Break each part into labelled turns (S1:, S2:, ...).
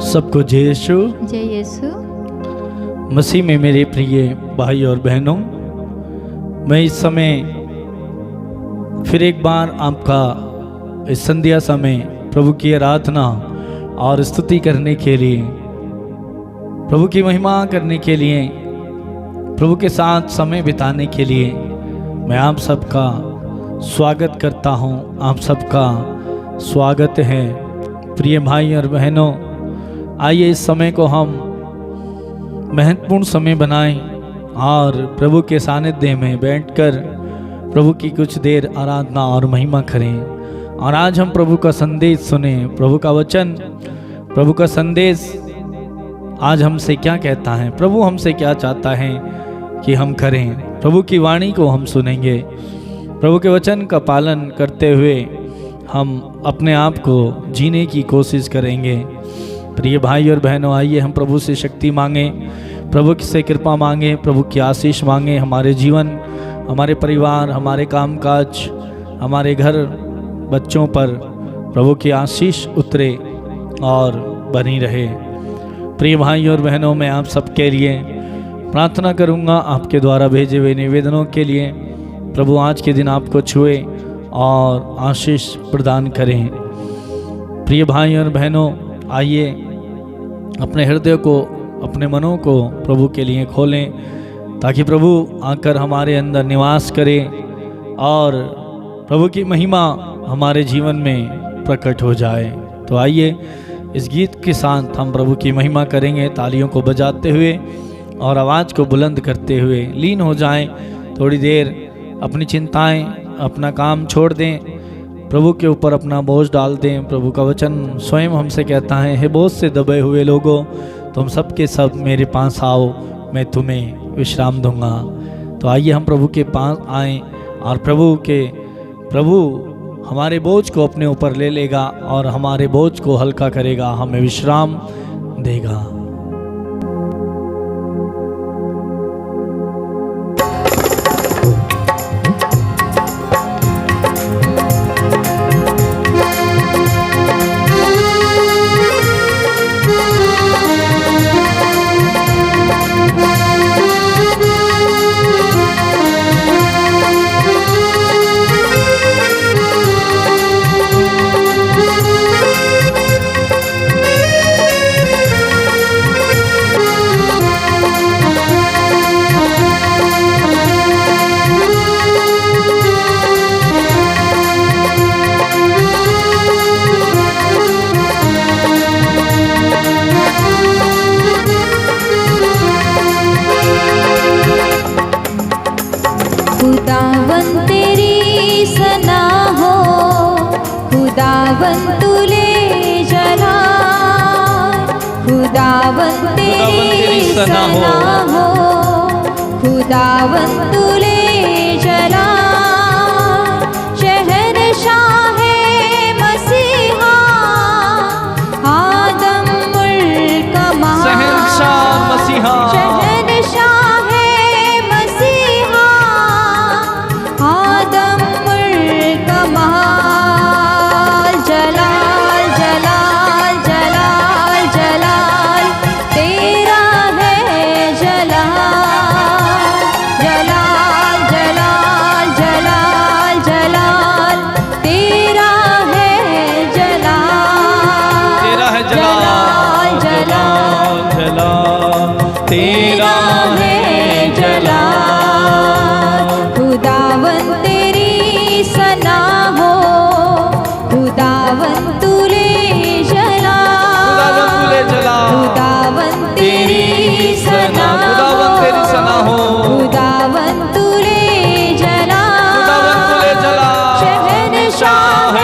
S1: सबको जय यीशु।
S2: जय यीशु।
S1: मसीह में मेरे प्रिय भाई और बहनों, मैं इस समय फिर एक बार आपका इस संध्या समय प्रभु की आराधना और स्तुति करने के लिए, प्रभु की महिमा करने के लिए, प्रभु के साथ समय बिताने के लिए मैं आप सबका स्वागत करता हूं। आप सबका स्वागत है प्रिय भाई और बहनों। आइए इस समय को हम महत्वपूर्ण समय बनाएं और प्रभु के सानिध्य में बैठकर प्रभु की कुछ देर आराधना और महिमा करें। और आज हम प्रभु का संदेश सुने, प्रभु का वचन, प्रभु का संदेश आज हमसे क्या कहता है, प्रभु हमसे क्या चाहता है कि हम करें। प्रभु की वाणी को हम सुनेंगे, प्रभु के वचन का पालन करते हुए हम अपने आप को जीने की कोशिश करेंगे। प्रिय भाई और बहनों, आइए हम प्रभु से शक्ति मांगें, प्रभु से कृपा मांगें, प्रभु की आशीष मांगें। हमारे जीवन, हमारे परिवार, हमारे कामकाज, हमारे घर, बच्चों पर प्रभु की आशीष उतरे और बनी रहे। प्रिय भाई और बहनों, मैं आप सबके लिए प्रार्थना करूंगा, आपके द्वारा भेजे हुए निवेदनों के लिए। प्रभु आज के दिन आपको छुए और आशीष प्रदान करें। प्रिय भाई और बहनों, आइए अपने हृदय को, अपने मनों को प्रभु के लिए खोलें ताकि प्रभु आकर हमारे अंदर निवास करे और प्रभु की महिमा हमारे जीवन में प्रकट हो जाए। तो आइए इस गीत के साथ हम प्रभु की महिमा करेंगे, तालियों को बजाते हुए और आवाज़ को बुलंद करते हुए लीन हो जाएं। थोड़ी देर अपनी चिंताएं, अपना काम छोड़ दें, प्रभु के ऊपर अपना बोझ डाल दें। प्रभु का वचन स्वयं हमसे कहता है, हे बोझ से दबे हुए लोगों, तुम सब के सब मेरे पास आओ, मैं तुम्हें विश्राम दूंगा। तो आइए हम प्रभु के पास आएं और प्रभु हमारे बोझ को अपने ऊपर ले लेगा और हमारे बोझ को हल्का करेगा, हमें विश्राम देगा।
S2: खुदावन तेरी सना हो, खुदावन तुले जला, खुदावन तेरी सना हो, खुदावन तुले जला। शहंशाह मसीहा आदम मुल्क महा,
S1: शहंशाह मसीहा,
S2: तेरा है जलाल। खुदावन तेरी सना हो, खुदावन तुले जला, खुदावन तेरी सना,
S1: खुदावन तेरी सना हो,
S2: खुदावन तुले जला, शहंशाह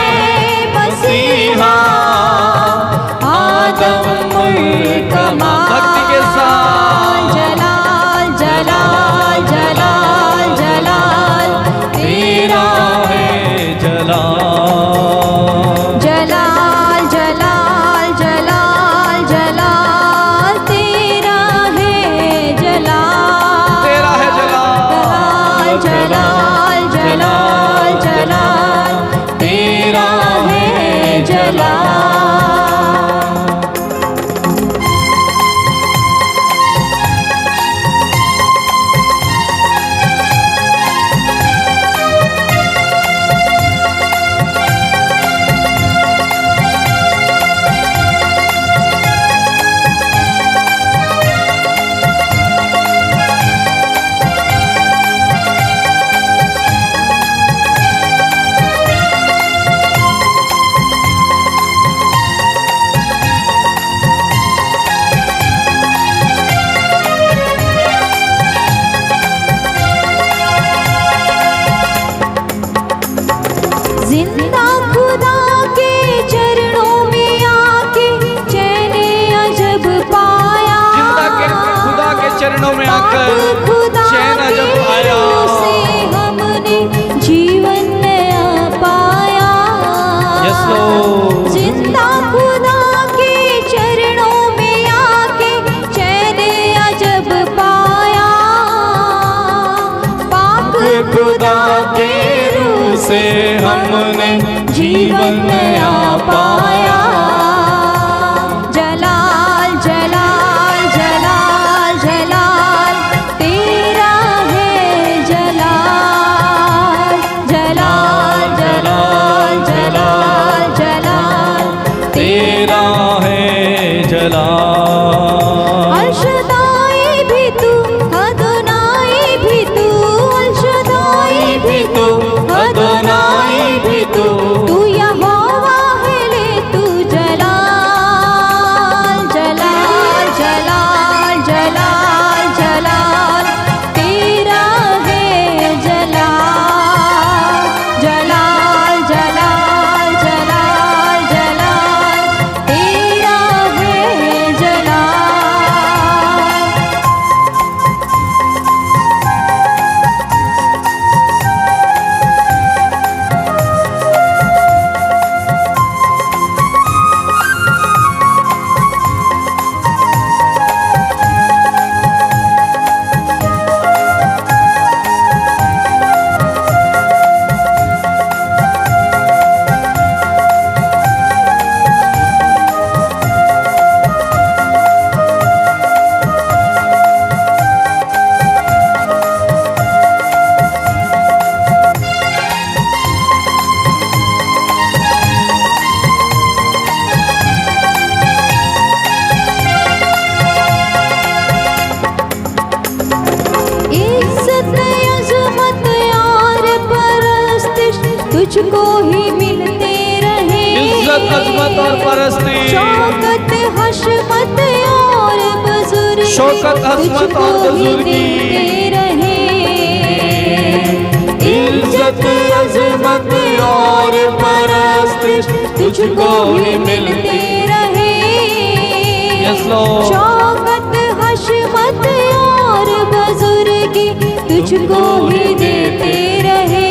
S2: मसीहा आदम मुल्क महा।
S1: भक्ति के साथ
S2: जलाल जलाल जलाल जलाल तेरा
S1: है जलाल,
S2: जलाल जलाल जलाल जलाल तेरा है जलाल,
S1: तेरा है जलाल,
S2: जलाल जलाल जलाल तेरा है जलाल।
S1: देखकर चैन जब आया,
S2: से हमने जीवन नया पाया।
S1: Yes Lord.
S2: जिंदा खुदा के चरणों में आके चैन अजब पाया। पाक
S1: खुदा के रूह से हमने जीवन नया पाया।
S2: जलाल जलाल जलाल जलाल तेरा है जलाल। जलाल जलाल जलाल जलाल
S1: तेरा है जलाल।
S2: अल-शदाई भी तू, अदोनाई भी तू, अल-शदाई भी तू,
S1: अदोनाई भी तू,
S2: तू यहोवा है ले तू जलाल। जलाल जलाल जलाल जलाल तेरा है जलाल। जलाल जलाल जलाल जलाल तेरा है जलाल। इज्जत अज़मत और परस्तिश तुझको ही मिलते रहे।
S1: इज्जत अज़मत और परस्ती,
S2: शौकत हशमत और बुजुर्गी
S1: शौकत हशमत और बुजुर्गी,
S2: तुझको ही देते रहे।
S1: इज्जत अज़मत और परस्ती तुझको ही मिलती
S2: रहे।
S1: Yes Lord.
S2: शौकत हशमत और बुजुर्गी तुझको ही देते रहे।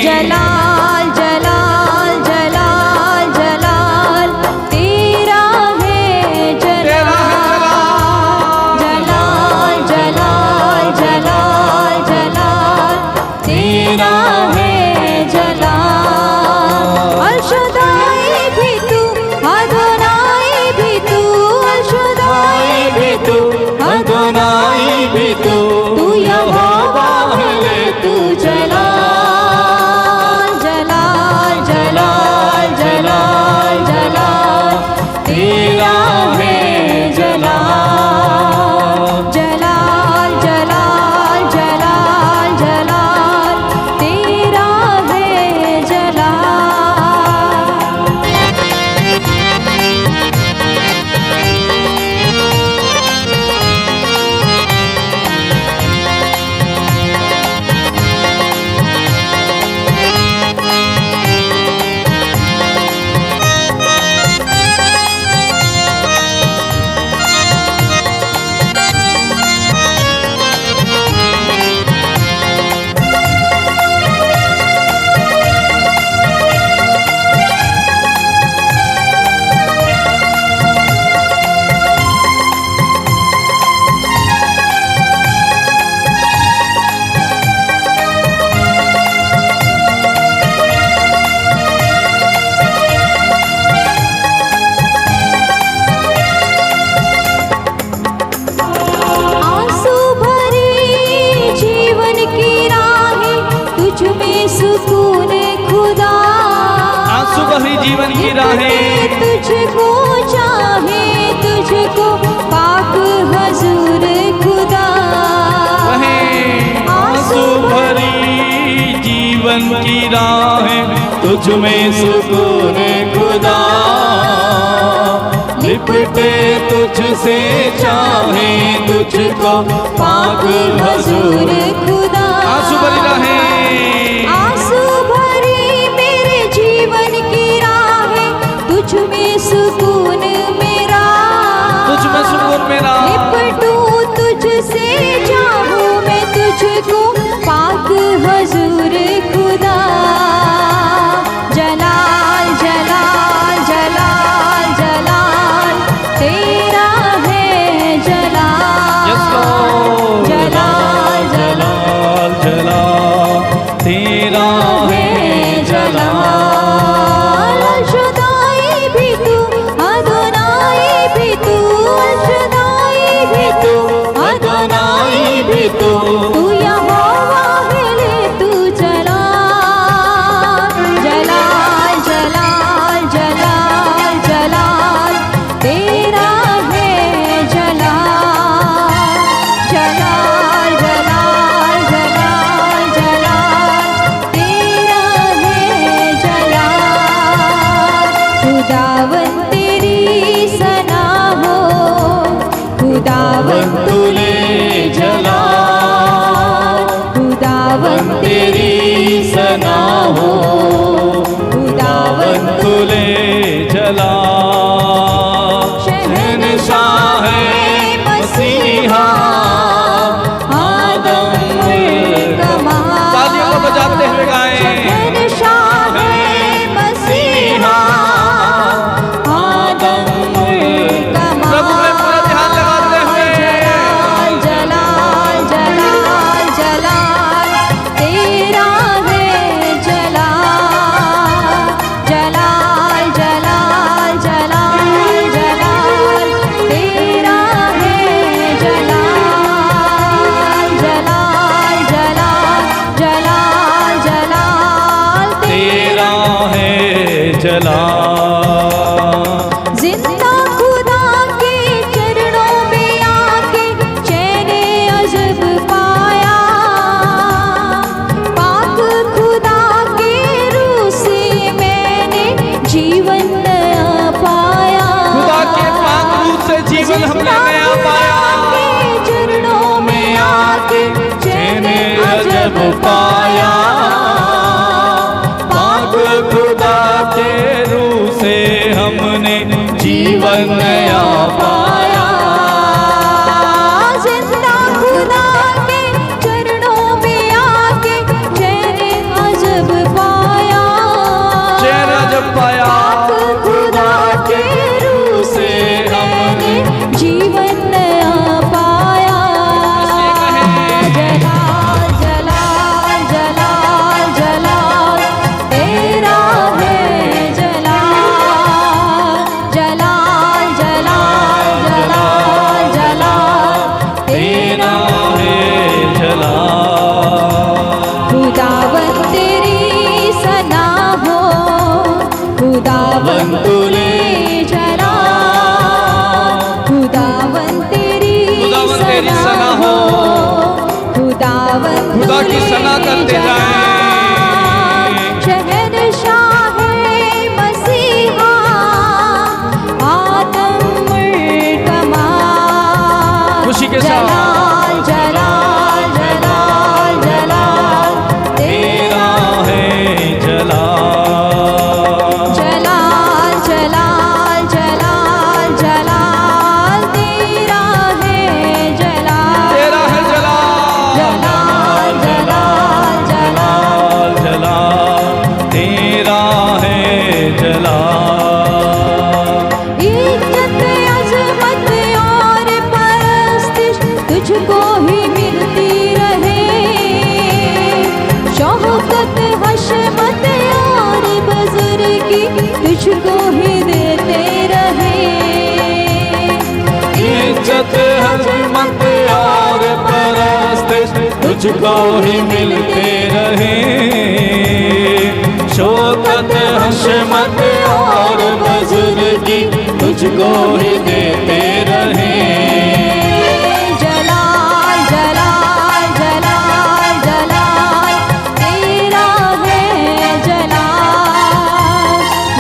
S2: जलाल जलाल जलाल जलाल तेरा है जलाल। जलाल जलाल जलाल जलाल तेरा है जलाल। अल-शदाई भी तू, अदोनाई भी तू, अल-शदाई भी तू,
S1: अदोनाई भी तू,
S2: तू यहोवा है ले तू जलाल। जलाल जलाल जलाल जलाल तेरा है जलाल। जलाल जलाल जलाल जलाल तेरा है जलाल।
S1: जीवन की राहें
S2: तुझको चाहे तुझको पाक हजूर खुदा
S1: रहें आंसू भरी जीवन की राहें तुझ में सुकून खुदा लिपटे तुझसे चाहे तुझको पाक हजूर
S2: खुदा
S1: आंसू भरी राहें
S2: आंसू भरी मेरे जीवन की राहें तुझ में सुकून मेरा
S1: तुझ में सुकून मेरा
S2: लिपटूं तुझसे खुदावन तेरी सना हो, खुदावन
S1: तुले जला
S2: खुदावन
S1: तेरी सना हो,
S2: खुदावन
S1: तुले जला शहंशाह मसीहा आदम
S2: कमा
S1: तालियों को बजाते हुए गाएं।
S2: शहंशाह मसीहा आदम कमा
S1: प्रभु में पूरा ध्यान लगाते हुए
S2: जलाल जलाल जलाल तेरा है जलाल जलाल जलाल जलाल जलाल तेरा है जलाल जलाल जलाल जलाल जलाल
S1: तेरा है जला
S2: जिंदा खुदा के चरणों में आके चैने अजब पाया, पाक खुदा के रूह से मैंने जीवन नया पाया।
S1: खुदा के पाक रूह से जीवन हमने नया पाया।
S2: के चरणों में आके चैने अजब पाया,
S1: पाक खुदा के रूह से हमने जीवन नया पाया।
S2: जिंदा खुदा के चरणों में आके चैने अजब पाया,
S1: चैन जब पाया
S2: पाक खुदा के रूह से हमने जीवन नया पाया। जलाल जलाल जलाल जलाल तेरा है जलाल जलाल जलाल जलाल जलाल
S1: तेरा है जला
S2: खुदावन तेरी सना हो, खुदावन तुले जलाल खुदावन तेरी सना हो, खुदावन
S1: खुदा की सना करते जाएं।
S2: शहंशाह मसीहा आदम कमाल
S1: खुशी के साथ
S2: जलाल जलाल जलाल जलाल
S1: तेरा है जला
S2: जलाल जलाल जलाल जलाल तेरा है जलाल
S1: तेरा है जला
S2: जलाल जलाल जलाल
S1: जला तेरा है जला
S2: इज्जत अजमत और परस्तिश तुझको ही मिलती रहे, शौकत हशमत और बुजुर्गी तुझको ही देते रहे।
S1: इज्जत हजमत और परस्तिश तुझको ही मिलते रहे, शौकत हशमत और बुजुर्गी तुझको ही देते रहे।
S2: जलाल जलाल जलाल जलाल तेरा है जलाल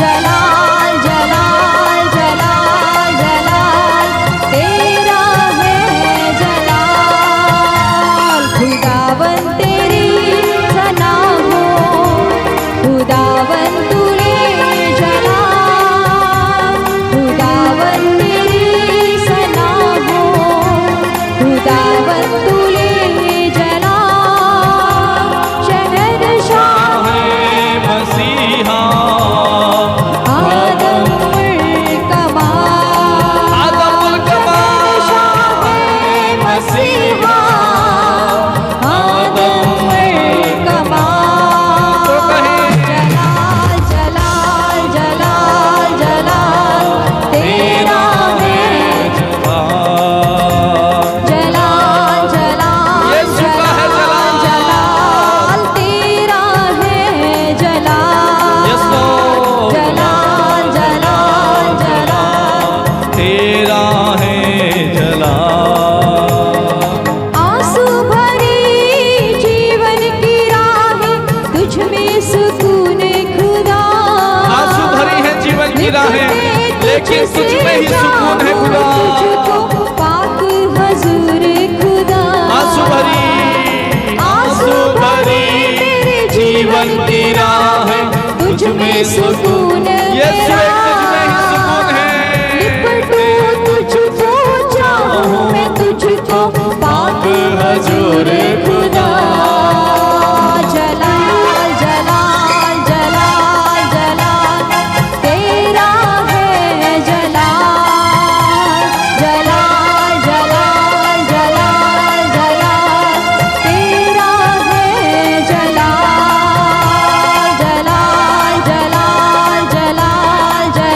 S2: जलाल जलाल जलाल जलाल तेरा है जलाल खुदावन तेरी सना हो, खुदावन तुले जलाल खुदावन तेरी
S1: कई राहें, लेकिन तुझ में ही सुकून है खुदा।
S2: तुझको पाक हजूर खुदा,
S1: आंसू भरी मेरे जीवन की राह है, तुझ में सुकून यीशु एक तुझ में ही सुकून है।
S2: लिपटूं तुझको चाहूं मैं तुझको पाक हजूर खुदा। जलाल जलाल जलाल जलाल तेरा है जलाल, जलाल जलाल जलाल जलाल तेरा है जलाल, जलाल जलाल जलाल जलाल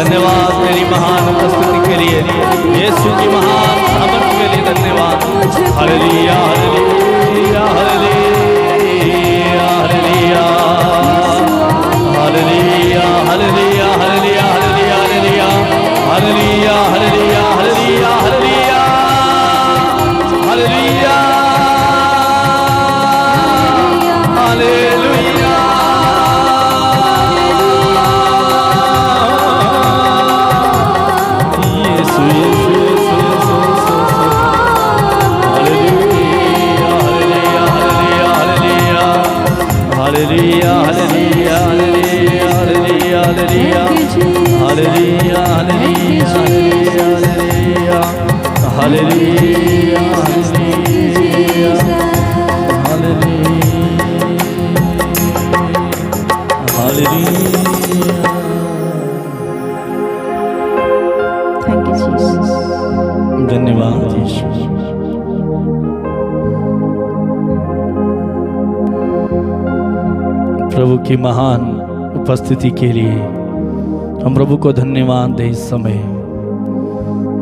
S1: धन्यवाद मेरी महान उपस्थिति के लिए, यीशु की महान सामर्थ के लिए धन्यवाद। Hallelujah hallelujah hallelujah hallelujah hallelujah hallelujah hallelujah hallelujah hallelujah hallelujah hallelujah hallelujah hallelujah hallelujah. यीशु यीशु यीशु यीशु hallelujah hallelujah hallelujah hallelujah hallelujah hallelujah hallelujah hallelujah hallelujah hallelujah
S2: Thank you, Jesus.
S1: धन्यवाद यीशु। प्रभु की महान उपस्थिति के लिए हम प्रभु को धन्यवाद दें। इस समय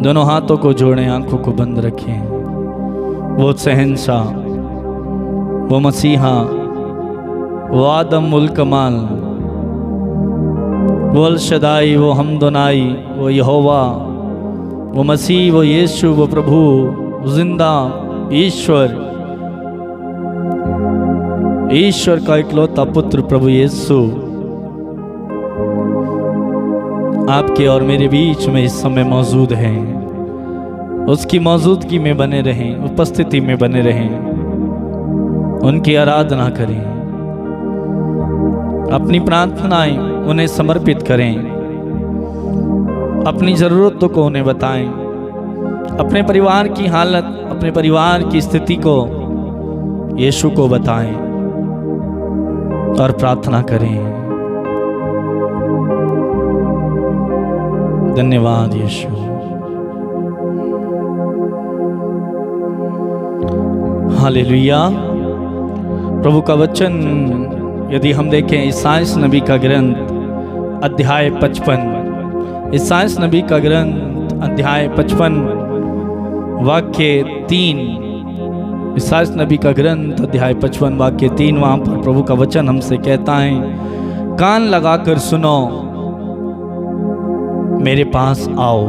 S1: दोनों हाथों को जोड़ें, आंखों को बंद रखें। वो शहंशाह, वो मसीहा, वो आदम उल कमाल, वो अल शदाई, वो हमदोनाई, वो यहोवा, वो मसीह, वो यीशु, वो प्रभु, जिंदा ईश्वर, ईश्वर का इकलौता पुत्र प्रभु यीशु आपके और मेरे बीच में इस समय मौजूद हैं। उसकी मौजूदगी में बने रहें, उपस्थिति में बने रहें, उनकी आराधना करें, अपनी प्रार्थनाएं उन्हें समर्पित करें, अपनी ज़रूरतों को उन्हें बताएं, अपने परिवार की हालत, अपने परिवार की स्थिति को यीशु को बताएं और प्रार्थना करें। धन्यवाद यीशु। हालेलुया। प्रभु का वचन यदि हम देखें ईसाइयाह नबी का ग्रंथ अध्याय 55, ईसाइयाह नबी का ग्रंथ अध्याय 55 वाक्य 3, ईसाइयाह नबी का ग्रंथ अध्याय 55 वाक्य 3, वहाँ पर प्रभु का वचन हमसे कहता है, कान लगाकर सुनो, मेरे पास आओ।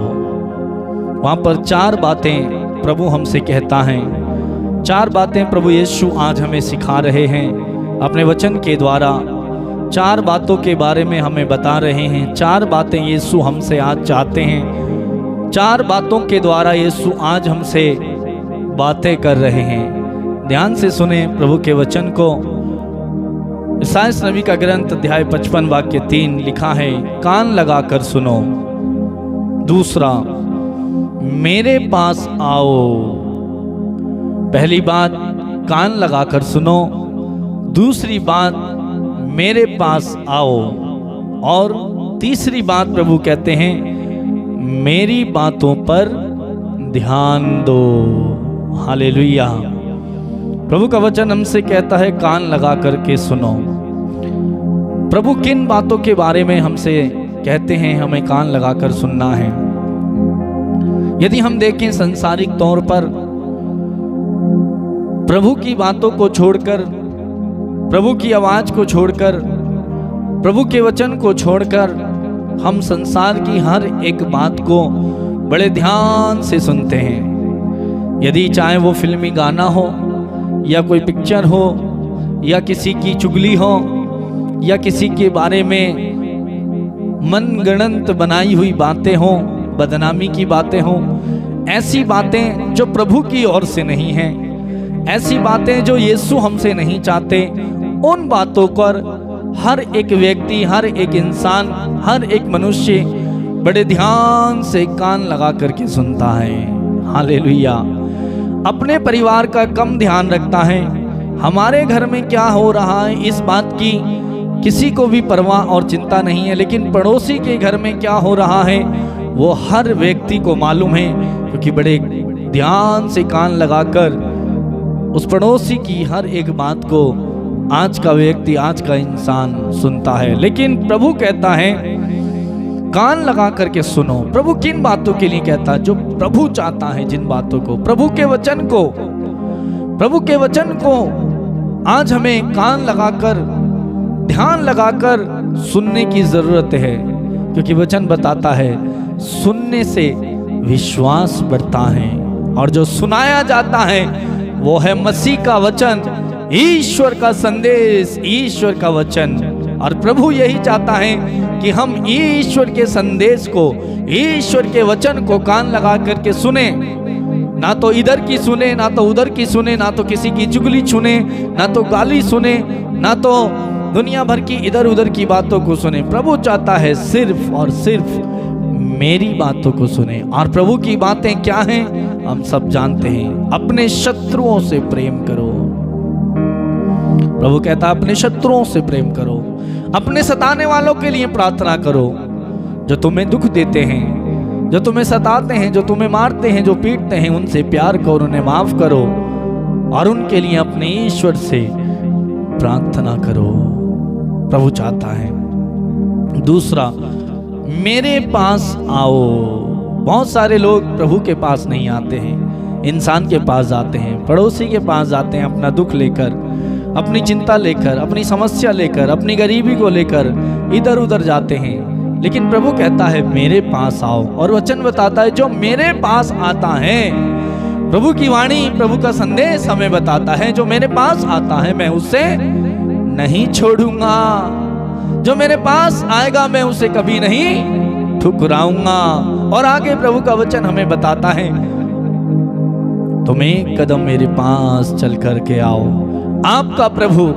S1: वहाँ पर 4 बातें प्रभु हमसे कहता है, 4 बातें प्रभु यीशु आज हमें सिखा रहे हैं अपने वचन के द्वारा। 4 बातों के बारे में हमें बता रहे हैं। 4 बातें यीशु हमसे आज चाहते हैं। 4 बातों के द्वारा यीशु आज हमसे बातें कर रहे हैं। ध्यान से सुने प्रभु के वचन को। ईसाइयाह नबी का ग्रंथ अध्याय 55 वाक्य 3 लिखा है, कान लगाकर सुनो। दूसरा, मेरे पास आओ। पहली बात, कान लगाकर सुनो। दूसरी बात, मेरे पास आओ। और तीसरी बात प्रभु कहते हैं, मेरी बातों पर ध्यान दो। हालेलुया। प्रभु का वचन हमसे कहता है, कान लगा करके सुनो। प्रभु किन बातों के बारे में हमसे कहते हैं हमें कान लगाकर सुनना है? यदि हम देखें संसारिक तौर पर प्रभु की बातों को छोड़कर, प्रभु की आवाज को छोड़कर, प्रभु के वचन को छोड़कर हम संसार की हर एक बात को बड़े ध्यान से सुनते हैं। यदि चाहे वो फिल्मी गाना हो या कोई पिक्चर हो या किसी की चुगली हो या किसी के बारे में मनगढ़ंत बनाई हुई बातें हों, बदनामी की बातें हों, ऐसी बातें जो प्रभु की ओर से नहीं हैं, ऐसी बातें जो यीशु हमसे नहीं चाहते, उन बातों पर हर एक व्यक्ति, हर एक इंसान, हर एक मनुष्य बड़े ध्यान से कान लगा करके सुनता है। हालेलुया। अपने परिवार का कम ध्यान रखता है, हमारे घर में क्या हो रहा है इस बात की किसी को भी परवाह और चिंता नहीं है, लेकिन पड़ोसी के घर में क्या हो रहा है वो हर व्यक्ति को मालूम है, क्योंकि बड़े ध्यान से कान लगाकर उस पड़ोसी की हर एक बात को आज का व्यक्ति, आज का इंसान सुनता है। लेकिन प्रभु कहता है कान लगा करके सुनो। प्रभु किन बातों के लिए कहता है? जो प्रभु चाहता है, जिन बातों को, प्रभु के वचन को आज हमें कान लगाकर, ध्यान लगाकर सुनने की जरूरत है, क्योंकि वचन बताता है सुनने से विश्वास बढ़ता है, और जो सुनाया जाता है वो है मसीह का वचन, ईश्वर का संदेश, ईश्वर का वचन। और प्रभु यही चाहता है कि हम ईश्वर के संदेश को, ईश्वर के वचन को कान लगा करके सुने, ना तो इधर की सुने, ना तो उधर की सुने, ना तो किसी की चुगली सुने, ना तो गाली सुने, ना तो दुनिया भर की इधर उधर की बातों को सुने। प्रभु चाहता है सिर्फ और सिर्फ मेरी बातों को सुने। और प्रभु की बातें क्या हैं हम सब जानते हैं। अपने शत्रुओं से प्रेम करो। प्रभु कहता है अपने शत्रुओं से प्रेम करो, अपने सताने वालों के लिए प्रार्थना करो, जो तुम्हें दुख देते हैं, जो तुम्हें सताते हैं, जो तुम्हें मारते हैं, जो पीटते हैं, उनसे प्यार करो, उन्हें माफ करो, और उनके लिए अपने ईश्वर से प्रार्थना करो। प्रभु चाहता है। दूसरा, मेरे पास आओ। बहुत सारे लोग प्रभु के पास नहीं आते हैं, इंसान के पास जाते हैं, पड़ोसी के पास जाते हैं, अपना दुख लेकर, अपनी चिंता लेकर, अपनी समस्या लेकर, अपनी गरीबी को लेकर इधर उधर जाते हैं। लेकिन प्रभु कहता है मेरे पास आओ, और वचन बताता है जो मेरे पास आता है, प्रभु की वाणी, प्रभु का संदेश हमें बताता है, जो मेरे पास आता है मैं उसे नहीं छोड़ूंगा, जो मेरे पास आएगा मैं उसे कभी नहीं ठुकराऊंगा। और आगे प्रभु का वचन हमें बताता है तुम एक कदम मेरे पास चल कर के आओ, आपका प्रभु,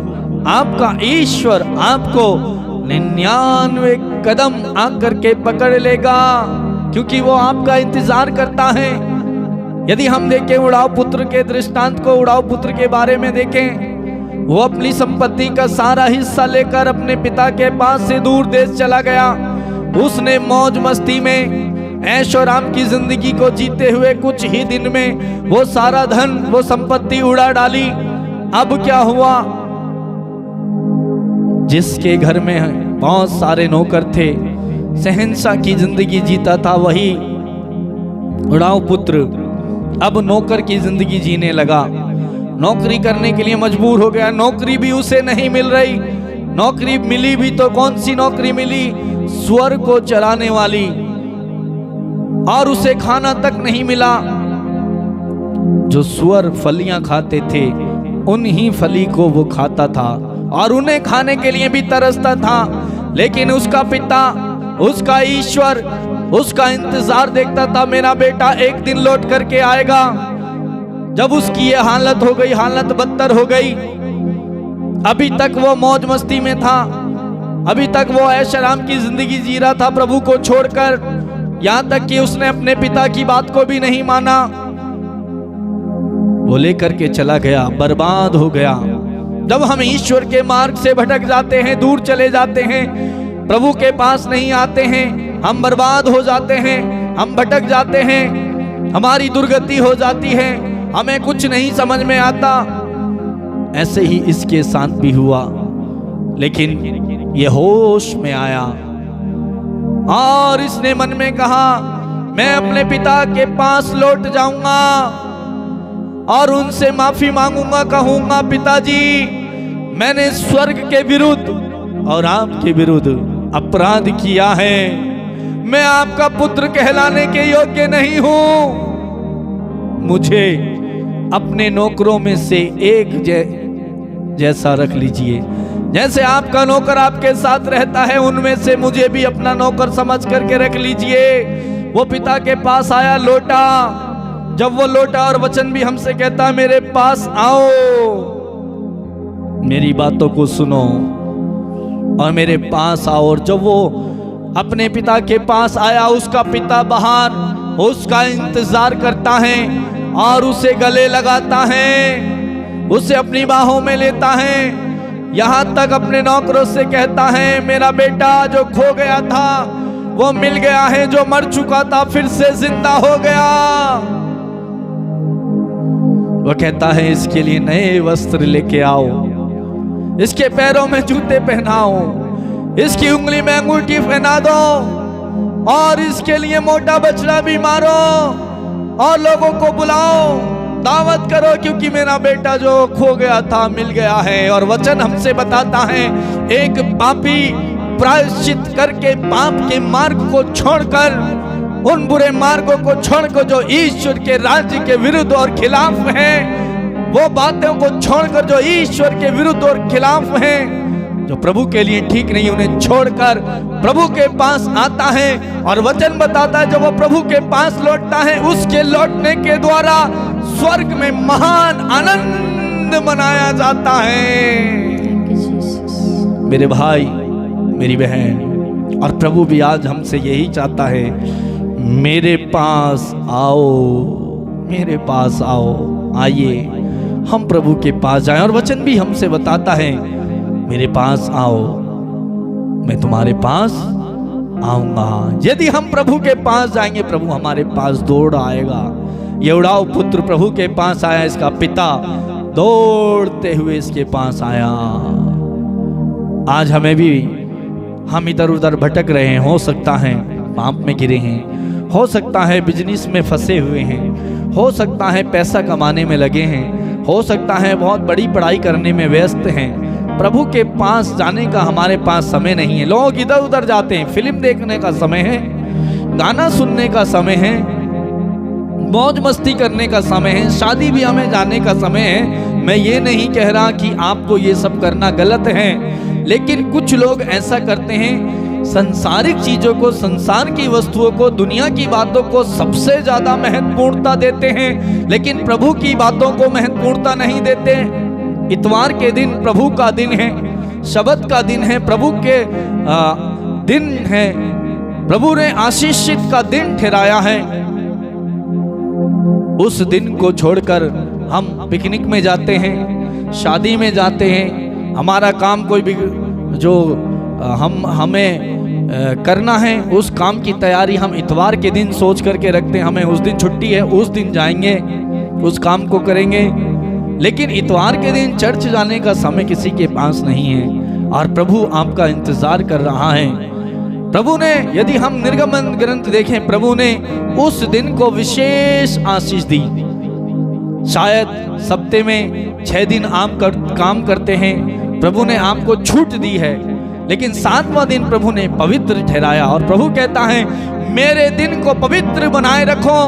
S1: आपका ईश्वर आपको 99 कदम आकर के पकड़ लेगा, क्योंकि वो आपका इंतजार करता है। यदि हम देखें उड़ाव पुत्र के दृष्टांत को, उड़ाव पुत्र के बारे में देखें, वो अपनी संपत्ति का सारा हिस्सा लेकर अपने पिता के पास से दूर देश चला गया। उसने मौज मस्ती में ऐश और आराम की जिंदगी को जीते हुए कुछ ही दिन में वो सारा धन, वो संपत्ति उड़ा डाली। अब क्या हुआ? जिसके घर में बहुत सारे नौकर थे, शहंशाह की जिंदगी जीता था, वही उड़ाव पुत्र अब नौकर की जिंदगी जीने लगा, नौकरी करने के लिए मजबूर हो गया। नौकरी भी उसे नहीं मिल रही, नौकरी मिली भी तो कौन सी नौकरी मिली? सुअर को चराने वाली, और उसे खाना तक नहीं मिला। जो सुअर फलियां खाते थे उन्हीं फली को वो खाता था और उन्हें खाने के लिए भी तरसता था। लेकिन उसका पिता, उसका ईश्वर उसका इंतजार देखता था, मेरा बेटा एक दिन लौट करके आएगा। जब उसकी ये हालत हो गई, हालत बदतर हो गई, अभी तक वो मौज मस्ती में था, अभी तक वो ऐश आराम की जिंदगी जी रहा था प्रभु को छोड़कर, यहां तक कि उसने अपने पिता की बात को भी नहीं माना। वो लेकर के चला गया, बर्बाद हो गया। जब हम ईश्वर के मार्ग से भटक जाते हैं, दूर चले जाते हैं, प्रभु के पास नहीं आते हैं, हम बर्बाद हो जाते हैं, हम भटक जाते हैं, हमारी दुर्गति हो जाती है, हमें कुछ नहीं समझ में आता। ऐसे ही इसके साथ भी हुआ। लेकिन ये होश में आया और इसने मन में कहा, मैं अपने पिता के पास लौट जाऊंगा और उनसे माफी मांगूंगा, कहूंगा पिताजी मैंने स्वर्ग के विरुद्ध और आपके विरुद्ध अपराध किया है, मैं आपका पुत्र कहलाने के योग्य नहीं हूं, मुझे अपने नौकरों में से एक जैसा रख लीजिए, जैसे आपका नौकर आपके साथ रहता है उनमें से मुझे भी अपना नौकर समझ करके रख लीजिए। वो पिता के पास आया, लौटा। जब वो लौटा और वचन भी हमसे कहता है मेरे पास आओ, मेरी बातों को सुनो और मेरे पास आओ। और जब वो अपने पिता के पास आया, उसका पिता बाहर उसका इंतजार करता है और उसे गले लगाता है, उसे अपनी बाहों में लेता है, यहां तक अपने नौकरों से कहता है मेरा बेटा जो खो गया था वो मिल गया है, जो मर चुका था फिर से जिंदा हो गया। वो कहता है इसके लिए नए वस्त्र लेके आओ, इसके पैरों में जूते पहनाओ, इसकी उंगली में अंगूठी पहना दो, और इसके लिए मोटा बछड़ा भी मारो और लोगों को बुलाओ, दावत करो, क्योंकि मेरा बेटा जो खो गया था मिल गया है। और वचन हमसे बताता है एक पापी प्रायश्चित करके पाप के मार्ग को छोड़कर, उन बुरे मार्गों को छोड़कर जो ईश्वर के राज्य के विरुद्ध और खिलाफ हैं, वो बातों को छोड़कर जो ईश्वर के विरुद्ध और खिलाफ हैं, जो प्रभु के लिए ठीक नहीं, उन्हें छोड़कर प्रभु के पास आता है। और वचन बताता है जब वो प्रभु के पास लौटता है, उसके लौटने के द्वारा स्वर्ग में महान आनंद मनाया जाता है। मेरे भाई, मेरी बहन, और प्रभु भी आज हमसे यही चाहता है, मेरे पास आओ, मेरे पास आओ, आइए हम प्रभु के पास जाएं। और वचन भी हमसे बताता है, मेरे पास आओ, मैं तुम्हारे पास आऊंगा। यदि हम प्रभु के पास जाएंगे, प्रभु हमारे पास दौड़ आएगा। ये उड़ाऊ पुत्र प्रभु के पास आया, इसका पिता दौड़ते हुए इसके पास आया। आज हमें भी, हम इधर उधर भटक रहे हैं, हो सकता है पाप में गिरे हैं, हो सकता है बिजनेस में फंसे हुए हैं, हो सकता है पैसा कमाने में लगे हैं, हो सकता है बहुत बड़ी पढ़ाई करने में व्यस्त हैं। प्रभु के पास जाने का हमारे पास समय नहीं है। लोग इधर उधर जाते हैं, फिल्म देखने का समय है, गाना सुनने का समय है, मौज मस्ती करने का समय है, शादी ब्याह में जाने का समय है। मैं ये नहीं कह रहा कि आपको ये सब करना गलत है, लेकिन कुछ लोग ऐसा करते हैं, संसारिक चीजों को, संसार की वस्तुओं को, दुनिया की बातों को सबसे ज्यादा महत्वपूर्णता देते हैं, लेकिन प्रभु की बातों को महत्वपूर्णता नहीं देते। इतवार के दिन प्रभु का दिन है, शबत का दिन है, प्रभु के दिन है, प्रभु ने आशीषित का दिन ठहराया है। उस दिन को छोड़कर हम पिकनिक में जाते हैं, शादी में जाते हैं, हमारा काम कोई भी जो हमें करना है, उस काम की तैयारी हम इतवार के दिन सोच करके रखते हैं, हमें उस दिन छुट्टी है, उस दिन जाएंगे, उस काम को करेंगे। लेकिन इतवार के दिन चर्च जाने का समय किसी के पास नहीं है, और प्रभु आपका इंतजार कर रहा है। प्रभु ने, यदि हम निर्गमन ग्रंथ देखें, प्रभु ने उस दिन को विशेष आशीष दी। शायद सप्ते में 6 दिन आप काम करते हैं, प्रभु ने आपको छूट दी है, लेकिन 7वां दिन प्रभु ने पवित्र ठहराया। और प्रभु कहता है, मेरे दिन को पवित्र बनाए रखो।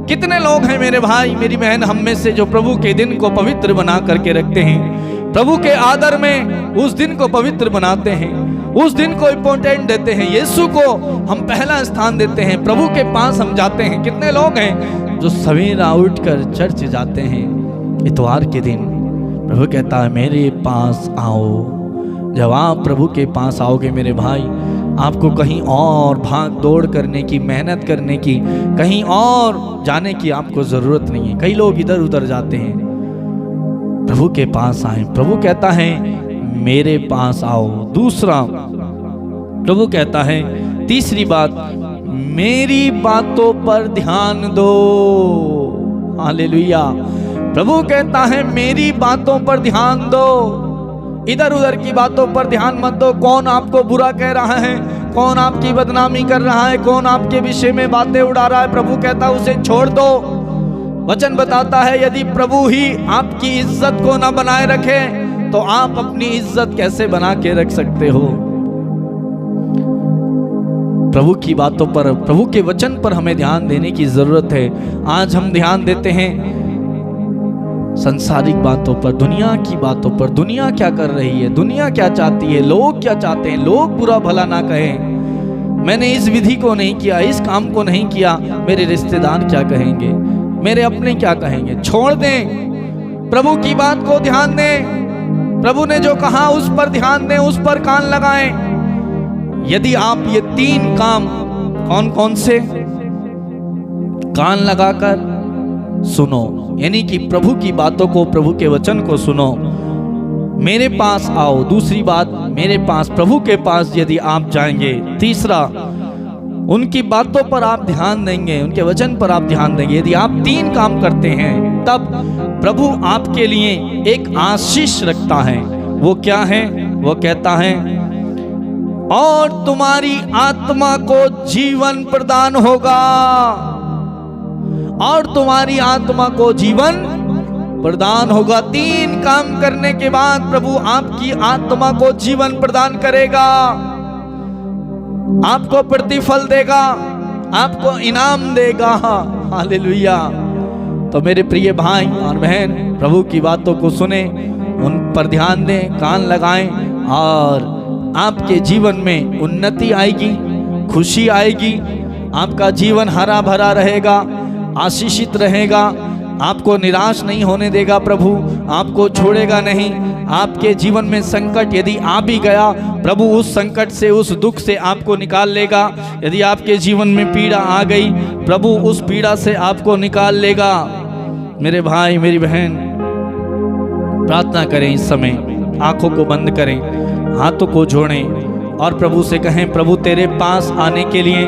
S1: कितने लोग हैं मेरे भाई, मेरी बहन, हम में से जो प्रभु के दिन को पवित्र बना करके रखते हैं, प्रभु के आदर में उस दिन को पवित्र बनाते हैं, उस दिन को इंपॉर्टेंट देते हैं, यीशु को हम पहला स्थान देते हैं, प्रभु के पास हम जाते हैं। कितने लोग हैं जो सवेरा उठकर चर्च जाते हैं इतवार के दिन। प्रभु कहता है, मेरे पास आओ। जब आप प्रभु के पास आओगे मेरे भाई, आपको कहीं और भाग दौड़ करने की, मेहनत करने की, कहीं और जाने की आपको जरूरत नहीं है। कई लोग इधर उधर जाते हैं, प्रभु के पास आए। प्रभु कहता है, मेरे पास आओ। दूसरा, प्रभु कहता है, तीसरी बात, मेरी बातों पर ध्यान दो। हालेलुया। प्रभु कहता है, मेरी बातों पर ध्यान दो, इधर उधर की बातों पर ध्यान मत दो। कौन आपको बुरा कह रहा है, कौन आपकी बदनामी कर रहा है, कौन आपके विषय में बातें उड़ा रहा है, प्रभु कहता है उसे छोड़ दो। वचन बताता है, यदि प्रभु ही आपकी इज्जत को ना बनाए रखे तो आप अपनी इज्जत कैसे बना के रख सकते हो। प्रभु की बातों पर, प्रभु के वचन पर हमें ध्यान देने की जरूरत है। आज हम ध्यान देते हैं संसारिक बातों पर, दुनिया की बातों पर। दुनिया क्या कर रही है, दुनिया क्या चाहती है, लोग क्या चाहते हैं, लोग बुरा भला ना कहें, मैंने इस विधि को नहीं किया, इस काम को नहीं किया, मेरे रिश्तेदार क्या कहेंगे, मेरे अपने क्या कहेंगे। छोड़ दें, प्रभु की बात को ध्यान दें, प्रभु ने जो कहा उस पर ध्यान दें, उस पर कान लगाएं। यदि आप ये 3 काम, कौन कौन से, कान लगाकर सुनो, यानी कि प्रभु की बातों को, प्रभु के वचन को सुनो, मेरे पास आओ। दूसरी बात, मेरे पास, प्रभु के पास यदि आप जाएंगे। तीसरा, उनकी बातों पर आप ध्यान देंगे, उनके वचन पर आप ध्यान देंगे। यदि आप 3 काम करते हैं, तब प्रभु आपके लिए एक आशीष रखता है। वो क्या है? वो कहता है, और तुम्हारी आत्मा को जीवन प्रदान होगा। और तुम्हारी आत्मा को जीवन प्रदान होगा। 3 काम करने के बाद प्रभु आपकी आत्मा को जीवन प्रदान करेगा, आपको प्रतिफल देगा, आपको इनाम देगा। हालेलुया। तो मेरे प्रिय भाई और बहन, प्रभु की बातों को सुने, उन पर ध्यान दें, कान लगाएं, और आपके जीवन में उन्नति आएगी, खुशी आएगी, आपका जीवन हरा भरा रहेगा, आशीषित रहेगा, आपको निराश नहीं होने देगा। प्रभु आपको छोड़ेगा नहीं। आपके जीवन में संकट यदि आ भी गया, प्रभु उस संकट से, उस दुख से आपको निकाल लेगा। यदि आपके जीवन में पीड़ा आ गई, प्रभु उस पीड़ा से आपको निकाल लेगा। मेरे भाई मेरी बहन, प्रार्थना करें इस समय, आंखों को बंद करें, हाथों को जोड़ें और प्रभु से कहें, प्रभु तेरे पास आने के लिए,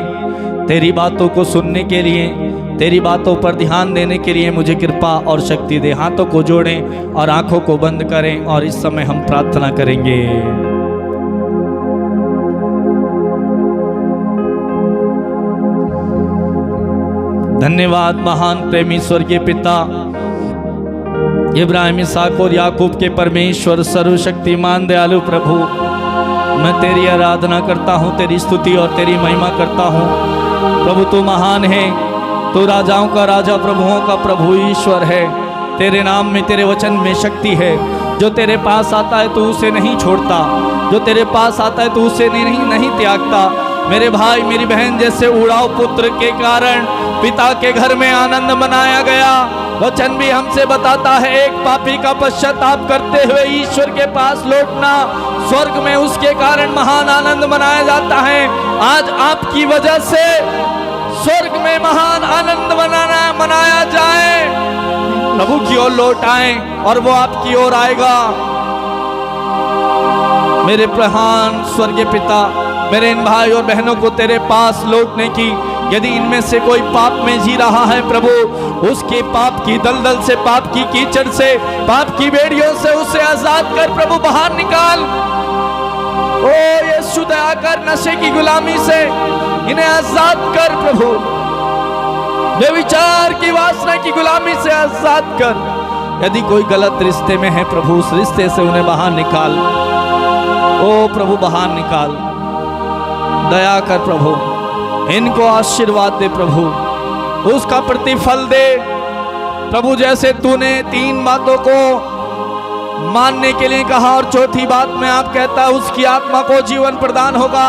S1: तेरी बातों को सुनने के लिए, तेरी बातों पर ध्यान देने के लिए मुझे कृपा और शक्ति दे। हाथों को जोड़ें और आंखों को बंद करें और इस समय हम प्रार्थना करेंगे। धन्यवाद महान प्रेमी स्वर्गीय पिता, इब्राहिम, इसहाक और याकूब के परमेश्वर, सर्वशक्तिमान दयालु प्रभु, मैं तेरी आराधना करता हूँ, तेरी स्तुति और तेरी महिमा करता हूँ। प्रभु तू महान है, तू राजाओं का राजा, प्रभुओं का प्रभु ईश्वर है। तेरे नाम में, तेरे वचन में शक्ति है। जो तेरे पास आता है तू उसे नहीं छोड़ता, जो तेरे पास आता है तू उसे नहीं त्यागता। मेरे भाई मेरी बहन, जैसे उड़ाव पुत्र के कारण पिता के घर में आनंद मनाया गया, वचन भी हमसे बताता है एक पापी का पश्चाताप करते हुए ईश्वर के पास लौटना, स्वर्ग में उसके कारण महान आनंद मनाया जाता है। आज आपकी वजह से स्वर्ग में महान आनंद मनाया जाए। प्रभु की ओर लौट आए और वो आपकी ओर आएगा। मेरे प्रधान स्वर्गीय पिता, मेरे इन भाई और बहनों को तेरे पास लौटने की, यदि इनमें से कोई पाप में जी रहा है प्रभु, उसके पाप की दलदल से, पाप की कीचड़ से, पाप की बेड़ियों से उसे आजाद कर प्रभु, बाहर निकाल। ओ यीशु दया कर, नशे की गुलामी से इन्हें आजाद कर प्रभु, व्यभिचार की वासना की गुलामी से आजाद कर। यदि कोई गलत रिश्ते में है प्रभु, उस रिश्ते से उन्हें बाहर निकाल। ओ प्रभु बाहर निकाल, दया कर प्रभु, इनको आशीर्वाद दे प्रभु, उसका प्रतिफल दे प्रभु। जैसे तूने 3 बातों को मानने के लिए कहा और चौथी बात में आप कहता है उसकी आत्मा को जीवन प्रदान होगा।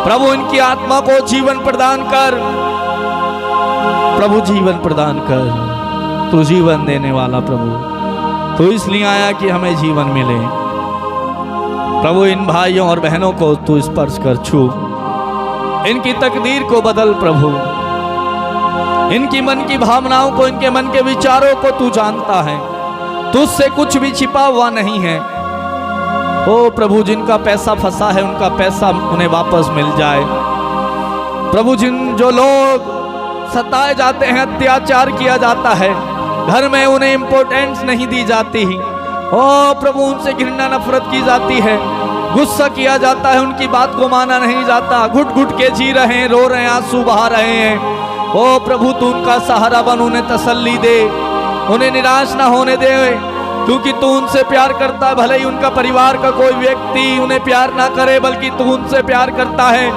S1: प्रभु इनकी आत्मा को जीवन प्रदान कर प्रभु, जीवन प्रदान कर। तू जीवन देने वाला प्रभु, तू इसलिए आया कि हमें जीवन मिले। प्रभु इन भाइयों और बहनों को तू स्पर्श कर, छू, इनकी तकदीर को बदल प्रभु, इनकी मन की भावनाओं को, इनके मन के विचारों को तू जानता है, तुझसे कुछ भी छिपा हुआ नहीं है। ओ प्रभु, जिनका पैसा फंसा है उनका पैसा उन्हें वापस मिल जाए प्रभु। जो लोग सताए जाते हैं, अत्याचार किया जाता है, घर में उन्हें इंपॉर्टेंस नहीं दी जाती, ओ प्रभु उनसे घृणा नफरत की जाती है, गुस्सा किया जाता है, उनकी बात को माना नहीं जाता, घुट घुट के जी रहे हैं, रो रहे हैं, आंसू बहा रहे हैं। ओ प्रभु तू उनका सहारा बन, उन्हें तसल्ली दे, उन्हें निराश ना होने दे, क्योंकि तू उनसे प्यार करता है। भले ही उनका परिवार का कोई व्यक्ति उन्हें प्यार ना करे, बल्कि तू उनसे प्यार करता है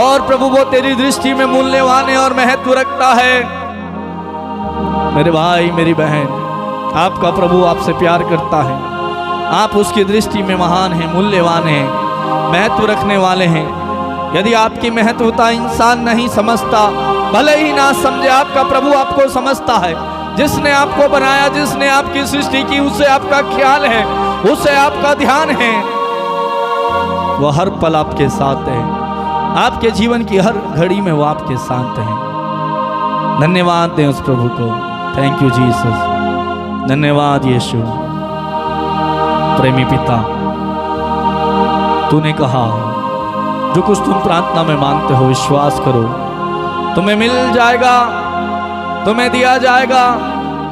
S1: और प्रभु वो तेरी दृष्टि में मूल्यवान है और महत्व रखता है। मेरे भाई मेरी बहन, आपका प्रभु आपसे प्यार करता है, आप उसकी दृष्टि में महान हैं, मूल्यवान हैं, महत्व रखने वाले हैं। यदि आपकी महत्वता इंसान नहीं समझता, भले ही ना समझे, आपका प्रभु आपको समझता है। जिसने आपको बनाया, जिसने आपकी सृष्टि की, उसे आपका ख्याल है, उसे आपका ध्यान है, वो हर पल आपके साथ है, आपके जीवन की हर घड़ी में वो आपके साथ है। धन्यवाद दें उस प्रभु को। थैंक यू जीसस, धन्यवाद यीशु। प्रेमी पिता, तूने कहा जो कुछ तुम प्रार्थना में मांगते हो विश्वास करो, तुम्हें मिल जाएगा, तुम्हें दिया जाएगा,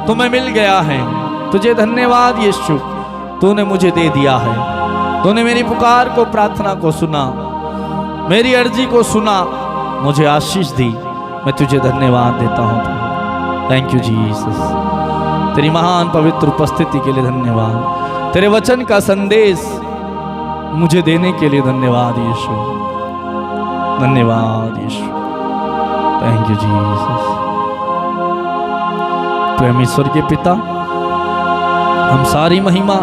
S1: तुम्हें मिल गया है। तुझे धन्यवाद यीशु, तूने मुझे दे दिया है, तूने मेरी पुकार को, प्रार्थना को सुना। मेरी अर्जी को सुना, मुझे आशीष दी। मैं तुझे धन्यवाद देता हूँ प्रभु। Thank you Jesus. तेरी महान पवित्र उपस्थिति के लिए धन्यवाद। तेरे वचन का संदेश मुझे देने के लिए धन्यवाद यीशु। धन्यवाद यीशु। Thank you Jesus. परमेश्वर के पिता, हम सारी महिमा,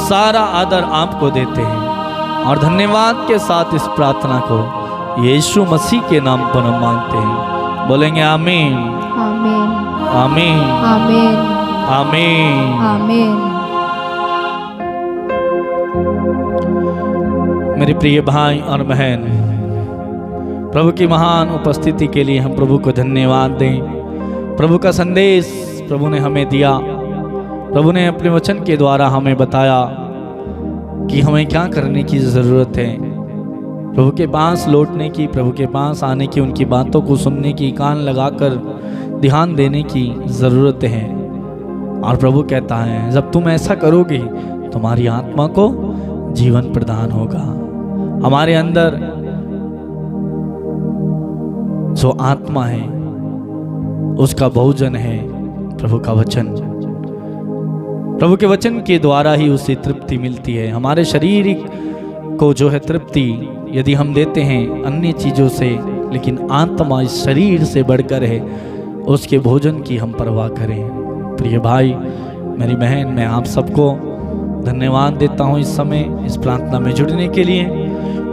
S1: सारा आदर आपको देते हैं और धन्यवाद के साथ इस प्रार्थना को यीशु मसीह के नाम पर हम मांगते हैं। बोलेंगे आमीन,
S2: आमीन,
S1: आमीन,
S2: आमीन,
S1: आमीन।
S2: आमीन।
S1: मेरे प्रिय भाई और बहन, प्रभु की महान उपस्थिति के लिए हम प्रभु को धन्यवाद दें। प्रभु का संदेश प्रभु ने हमें दिया। प्रभु ने अपने वचन के द्वारा हमें बताया कि हमें क्या करने की ज़रूरत है। प्रभु के पास लौटने की, प्रभु के पास आने की, उनकी बातों को सुनने की, कान लगाकर ध्यान देने की ज़रूरत है। और प्रभु कहता है जब तुम ऐसा करोगे तुम्हारी आत्मा को जीवन प्रदान होगा। हमारे अंदर जो आत्मा है उसका भोजन है प्रभु का वचन। प्रभु के वचन के द्वारा ही उसे तृप्ति मिलती है। हमारे शरीर को जो है तृप्ति यदि हम देते हैं अन्य चीज़ों से, लेकिन आत्मा इस शरीर से बढ़कर है, उसके भोजन की हम परवाह करें। प्रिय भाई, मेरी बहन, मैं आप सबको धन्यवाद देता हूँ इस समय इस प्रार्थना में जुड़ने के लिए,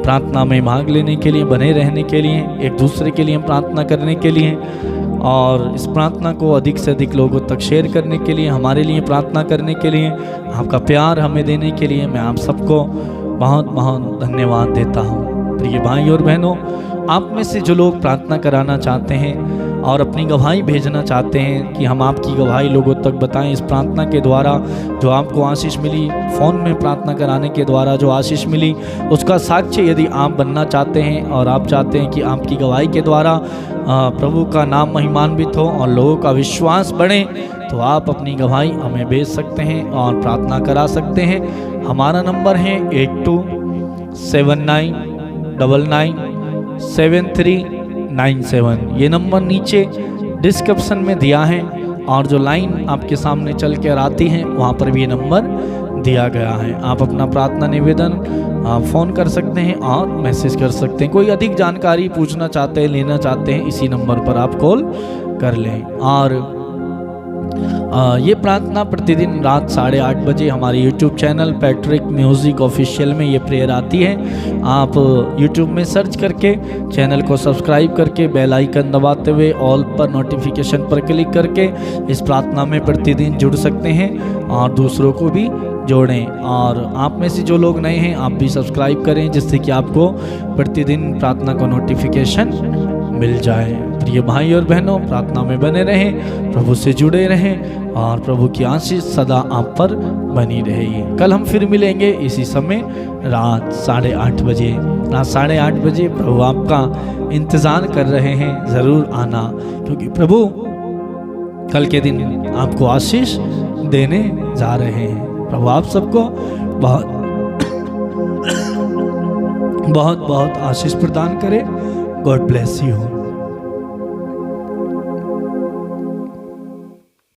S1: प्रार्थना में भाग लेने के लिए, बने रहने के लिए, एक दूसरे के लिए प्रार्थना करने के लिए और इस प्रार्थना को अधिक से अधिक लोगों तक शेयर करने के लिए, हमारे लिए प्रार्थना करने के लिए, आपका प्यार हमें देने के लिए मैं आप सबको बहुत बहुत धन्यवाद देता हूँ। प्रिय भाई और बहनों, आप में से जो लोग प्रार्थना कराना चाहते हैं और अपनी गवाही भेजना चाहते हैं कि हम आपकी गवाही लोगों तक बताएं, इस प्रार्थना के द्वारा जो आपको आशीष मिली, फ़ोन में प्रार्थना कराने के द्वारा जो आशीष मिली, उसका साक्ष्य यदि आप बनना चाहते हैं और आप चाहते हैं कि आपकी गवाही के द्वारा प्रभु का नाम महिमान्वित हो और लोगों का विश्वास बढ़े, तो आप अपनी गवाही हमें भेज सकते हैं और प्रार्थना करा सकते हैं। हमारा नंबर है 8279997397। ये नंबर नीचे डिस्क्रिप्शन में दिया है और जो लाइन आपके सामने चल कर आती है वहाँ पर भी ये नंबर दिया गया है। आप अपना प्रार्थना निवेदन फ़ोन कर सकते हैं और मैसेज कर सकते हैं। कोई अधिक जानकारी पूछना चाहते हैं, लेना चाहते हैं, इसी नंबर पर आप कॉल कर लें। और ये प्रार्थना प्रतिदिन रात 8:30 बजे हमारे YouTube channel Patrick music official में ये प्रेयर आती है। आप यूट्यूब में सर्च करके चैनल को सब्सक्राइब करके बेल आइकन दबाते हुए ऑल पर नोटिफिकेशन पर क्लिक करके इस प्रार्थना में प्रतिदिन जुड़ सकते हैं और दूसरों को भी जोड़ें। और आप में से जो लोग नए हैं आप भी सब्सक्राइब करें, जिससे कि आपको प्रतिदिन प्रार्थना का नोटिफिकेशन मिल जाए। प्रिय भाई और बहनों, प्रार्थना में बने रहें, प्रभु से जुड़े रहें और प्रभु की आशीष सदा आप पर बनी रहेगी। कल हम फिर मिलेंगे इसी समय रात 8:30 बजे। रात 8:30 बजे प्रभु आपका इंतज़ार कर रहे हैं, ज़रूर आना, क्योंकि प्रभु कल के दिन आपको आशीष देने जा रहे हैं। प्रभु आप सबको बहुत बहुत बहुत आशीष प्रदान करे। God bless you.